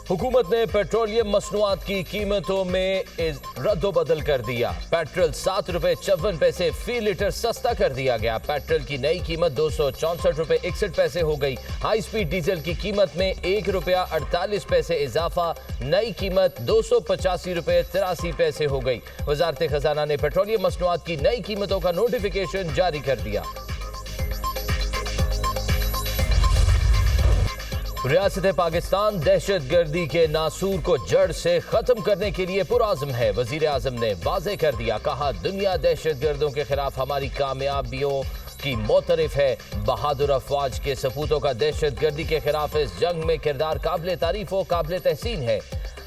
हुकूमत ने पेट्रोलियम मसनूआत की कीमतों में रद्दोबदल कर दिया। पेट्रोल 7 रुपए 54 पैसे फी लीटर सस्ता कर दिया गया। पेट्रोल की नई कीमत 264 रुपए 61 पैसे हो गई। हाई स्पीड डीजल की कीमत में 1 रुपया 48 पैसे इजाफा, नई कीमत 285 रुपए 83 पैसे हो गई। वजारत खजाना ने पेट्रोलियम मसनूआत की नई कीमतों का नोटिफिकेशन जारी कर दिया। रियासत पाकिस्तान दहशत गर्दी के नासूर को जड़ से खत्म करने के लिए पुरआज़म है। वजीर आजम ने वाज़े कर दिया, कहा दुनिया दहशत गर्दों के खिलाफ हमारी कामयाबियों की मोतरफ है। बहादुर अफवाज के सपूतों का दहशत गर्दी के खिलाफ इस जंग में किरदार काबिल तारीफ व काबिल तहसीन है।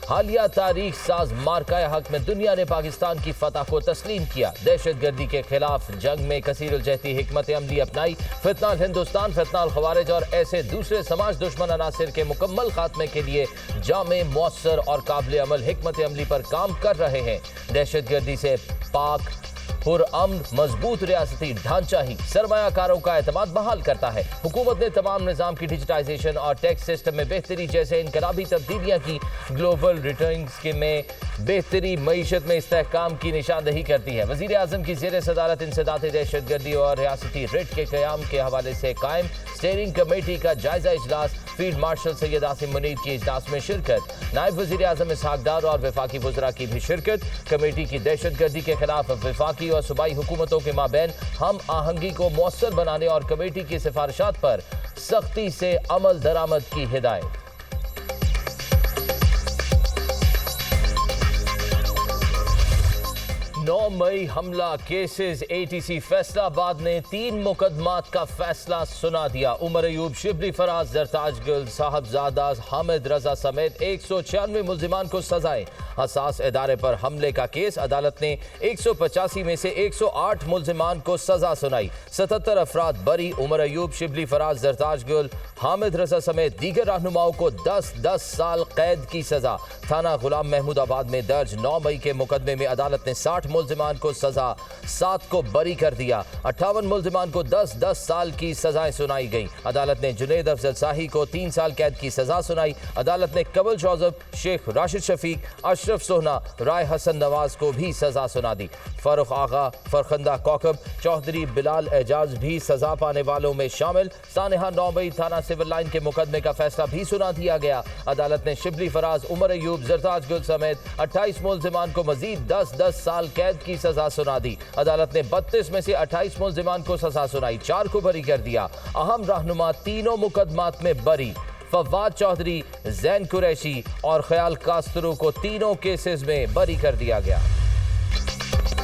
हालिया तारीख साज मार्का हक में दुनिया ने पाकिस्तान की फतह को तस्लीम किया। दहशत गर्दी के खिलाफ जंग में कसीरुल जहती हिकमत अमली अपनाई। फितनाल हिंदुस्तान, फितनाल खवारिज और ऐसे दूसरे समाज दुश्मन अनासिर के मुकम्मल खात्मे के लिए जामे, मौसर और काबिल अमल हिकमत अमली पर काम कर रहे हैं। दहशत गर्दी से पाक पुरअमन मजबूत रियासती ढांचा ही सरमायाकारों का एतमाद बहाल करता है। हुकूमत ने तमाम निज़ाम की डिजिटाइजेशन और टैक्स सिस्टम में बेहतरी जैसे इनकलाबी तब्दीलियाँ की। ग्लोबल रिटर्न्स में बेहतरी मईशत में इस्तेहकाम की निशानदही करती है। वज़ीर आज़म की ज़ेर सदारत इंसदाद दहशत गर्दी और रियासती रिट के क़याम के हवाले से कायम स्टीयरिंग कमेटी का जायजा इजलास। फील्ड मार्शल सैयद आसिम मुनीर की इजलास में शिरकत। नायब वज़ीर आज़म इसहाक डार और वफाकी वज़रा की भी शिरकत। कमेटी की दहशत गर्दी के खिलाफ वफाकी और सूबाई हुकूमतों के माबैन हम आहंगी को मौसर बनाने और कमेटी की सिफारिशात पर सख्ती से अमल दरामद की हिदायत। 9 मई हमला केसेस ATC फैसलाबाद ने 3 मुकदमात का फैसला सुना दिया। उमर अयूब, शिबली फराज, जरताज गुल, साहबजादा हामिद रजा समेत 196 मुल्जिमान को सजाएं। हसास इदारे पर हमले का केस अदालत ने 185 में से 108 मुल्जिमान को सजा सुनाई। 77 अफराद बरी। उमर अयूब, शिबली फराज, जरताज गुल, हामिद रजा समेत दीगर रहनुमाओं को 10-10 साल कैद की सजा। थाना गुलाम महमूदाबाद में दर्ज 9 मई के मुकदमे में अदालत ने 60 मुल्जिमान को सजा, 7 को बरी कर दिया। 58 मुल्जिमान को 10-10 साल की सजाएं सुनाई गई। अदालत ने जुनैद अफजल शाही को 3 साल कैद की सजा सुनाई। अदालत ने कमल जोसेफ, शेख राशिद शफीक, अशरफ सोहना, राय हसन नवाज को भी सजा सुना दी। फारूक आगा, फरखंदा कौकब, चौधरी बिलाल एजाज भी सजा पाने वालों में शामिल। सानेहा 9 मई थाना सिविल लाइन के मुकदमे का फैसला भी सुना दिया गया। अदालत ने शिबली फराज, उमर अयूब, जरताज गुल समेत 28 मुल्जिमान को मजीद 10-10 साल कैद की सजा सुना दी। अदालत ने 32 में से 28 मुल्जिमान को सजा सुनाई, 4 को बरी कर दिया। अहम रहनुमा तीनों मुकदमात में बरी। फवाद चौधरी, जैन कुरैशी और ख्याल कास्तरू को तीनों केसेस में बरी कर दिया गया।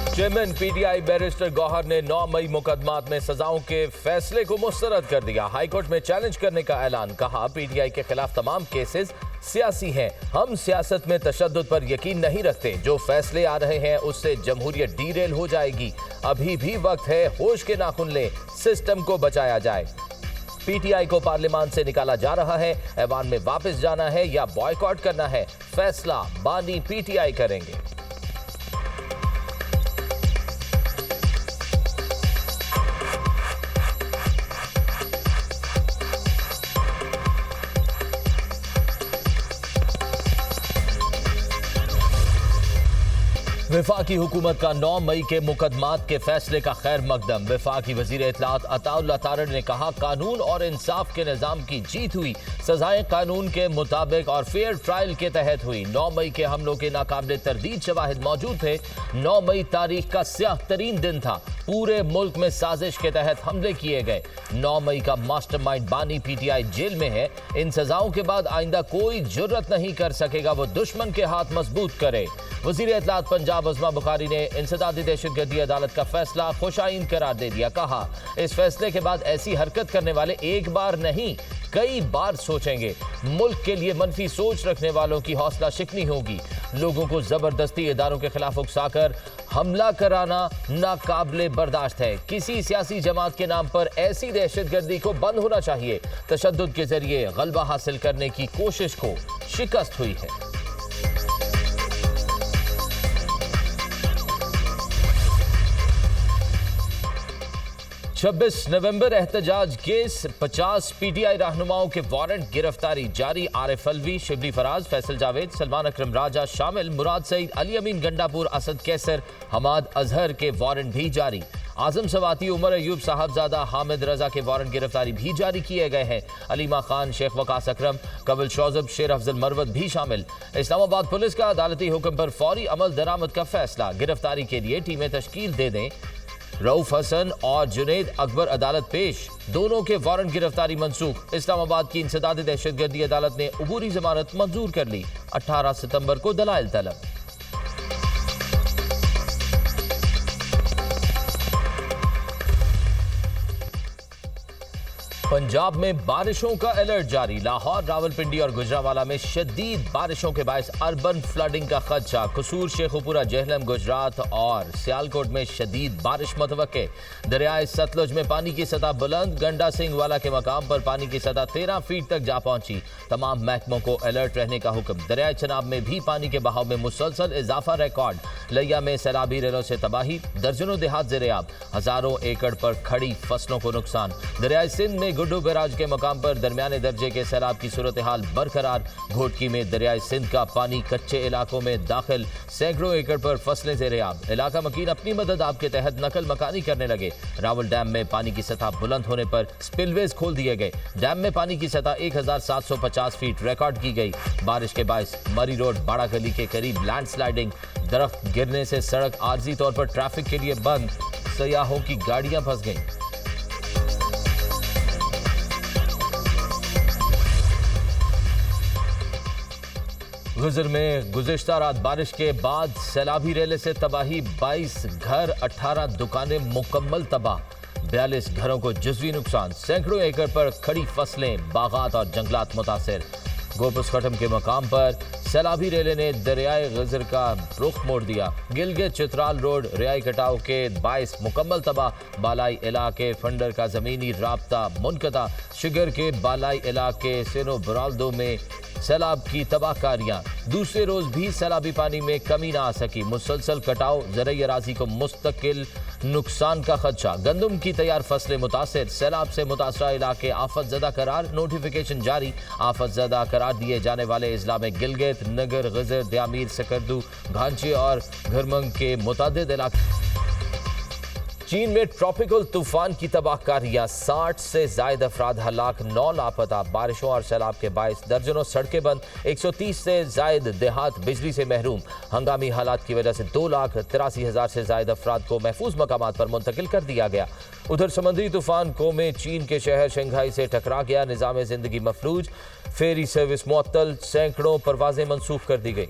चेयरमैन PTI बैरिस्टर गौहर ने 9 मई मुकदमात में सजाओं के फैसले को मुस्तरद कर दिया। हाईकोर्ट में चैलेंज करने का ऐलान। कहा PTI के खिलाफ तमाम केसेस सियासी हैं। हम सियासत में तशद्दुद पर यकीन नहीं रखते। जो फैसले आ रहे हैं उससे जमहूरियत डीरेल हो जाएगी। अभी भी वक्त है, होश के नाखुन लें, सिस्टम को बचाया जाए। PTI को पार्लियामान से निकाला जा रहा है। ऐवान में वापस जाना है या बॉयकॉट करना है, फैसला बानी PTI करेंगे। वफाकी हुकूमत का 9 मई के मुकदमात के फैसले का खैर मकदम। वफाकी वजीर इत्तलात अताउल्लाह तारड़ ने कहा कानून और इंसाफ के निज़ाम की जीत हुई। सजाएं कानून के मुताबिक और फेयर ट्रायल के तहत हुई। 9 मई के हमलों के नाकाबिल तरदीद शवाहिद मौजूद थे। 9 मई तारीख का स्याह तरीन दिन था। पूरे मुल्क में साजिश के तहत हमले किए गए। 9 मई का मास्टरमाइंड बानी PTI जेल में है। इन सजाओं के बाद आइंदा कोई जुर्रत नहीं कर सकेगा वो दुश्मन के हाथ मजबूत करे। वजीर इत्तलात पंजाब अज़मा बुखारी ने इंसदादी दहशतगर्दी अदालत का फैसला खुशाइन करार दे दिया। कहा इस फैसले के बाद ऐसी हरकत करने वाले एक बार नहीं कई बार सोचेंगे। मुल्क के लिए मनफी सोच रखने वालों की हौसला शिकनी होगी। लोगों को जबरदस्ती इदारों के खिलाफ उकसाकर हमला कराना नाकाबिले बर्दाश्त है। किसी सियासी जमात के नाम पर ऐसी दहशतगर्दी को बंद होना चाहिए। तशद्दुद के जरिए गलबा हासिल करने की कोशिश को शिकस्त हुई है। 26 नवंबर एहतजाज केस 50 पीटीआई रहनुमाओं के वारंट गिरफ्तारी जारी। आरिफ अलवी, शिबली फराज, फैसल जावेद, सलमान अकरम राजा शामिल। मुराद सईद, अली अमीन गंडापुर, असद कैसर, हमाद अजहर के वारंट भी जारी। आजम सवाती, उमर अयूब, साहबजादा हामिद रजा के वारंट गिरफ्तारी भी जारी किए गए हैं। अलीमा खान, शेख वकास अकरम, कबल शौजब, शेर अफजल मरवत भी शामिल। इस्लामाबाद पुलिस का अदालती हुक्म पर फौरी अमल दरामद का फैसला। गिरफ्तारी के लिए टीमें तश्कील दे दें। रऊफ हसन और जुनैद अकबर अदालत पेश, दोनों के वारंट गिरफ्तारी मंसूख। इस्लामाबाद की इंसदाद दहशतगर्दी अदालत ने अबूरी जमानत मंजूर कर ली। 18 सितंबर को दलाइल तलब। पंजाब में बारिशों का अलर्ट जारी। लाहौर, रावलपिंडी और गुजरावाला में शदीद बारिशों के बायस अर्बन फ्लडिंग का खदशा। कसूर, शेखुपुरा, जेहलम, गुजरात और सियालकोट में शदीद बारिश मुतवक्के। दरियाए सतलुज में पानी की सतह बुलंद। गंडा सिंह वाला के मकाम पर पानी की सतह 13 फीट तक जा पहुंची। तमाम महकमों को अलर्ट रहने का हुक्म। दरियाए चनाब में भी पानी के बहाव में मुसलसल इजाफा रिकॉर्ड। लिया में सैलाबी रेलों से तबाही, दर्जनों देहात ज़ेर-ए-आब, हजारों एकड़ पर खड़ी फसलों को नुकसान। दरियाए सिंध में गुड्डू बैराज के मकाम पर दरमियाने दर्जे के सैलाब की सूरत हाल बरकरार। घोटकी में दरियाए सिंध का पानी कच्चे इलाकों में दाखिल, सैकड़ों एकड़ पर फसलें ज़ेर-ए-आब। इलाका मकीन अपनी मदद आपके तहत नकल मकानी करने लगे। रावल डैम में पानी की सतह बुलंद होने पर स्पिलवेज खोल दिए गए। डैम में पानी की सतह 1750 फीट रिकॉर्ड की गई। बारिश के बायस मरी रोड बाड़ा गली के करीब लैंडस्लाइडिंग, दरख्त गिरने से सड़क आर्जी तौर पर ट्रैफिक के लिए बंद। सयाहों की गाड़ियां फंस गईं। गुजर में गुज़िश्ता रात बारिश के बाद सैलाबी रेले से तबाही। 22 घर, 18 दुकानें मुकम्मल तबाह। 42 घरों को जुज़वी नुकसान। सैकड़ों एकड़ पर खड़ी फसलें, बागात और जंगलात मुतासिर। गोपस खटम के मकाम पर सैलाबी रेले ने दरियाए गजर का रुख मोड़ दिया। गिलगित चित्राल रोड रियाई कटाव के बायस मुकम्मल तबाह। बालाई इलाके फंडर का ज़मीनी राब्ता मुनक़ता। शिगर के बालाई इलाके सेनो बरालदो में सैलाब की तबाहकारियां। दूसरे रोज भी सैलाबी पानी में कमी ना आ सकी। मुसलसल कटाव, ज़रई अराज़ी को मुस्तकिल नुकसान का खदशा। गंदम की तैयार फसलें मुतासिर। सैलाब से मुतासरा इलाके आफत ज़दा करार, नोटिफिकेशन जारी। आफत ज़दा करार दिए जाने वाले इज़ला में गिलगित, नगर, गजर, दयामीर, सकरदू, घांचे और घरमंग के मुतादिद इलाके। चीन में ट्रॉपिकल तूफान की तबाहकारियां, 60 से ज्यादा अफराद हलाक, 9 लापता। बारिशों और सैलाब के बायस दर्जनों सड़कें बंद। 130 से ज्यादा देहात बिजली से महरूम। हंगामी हालात की वजह से 2,83,000 से ज्यादा अफराद को महफूज मकामात पर मुंतकिल कर दिया गया। उधर समुद्री तूफान कोमे चीन के शहर शंघाई से टकरा गया। निज़ाम जिंदगी मफलूज, फेरी सर्विस मुअत्तल, सैकड़ों परवाजें मनसूख कर दी गई।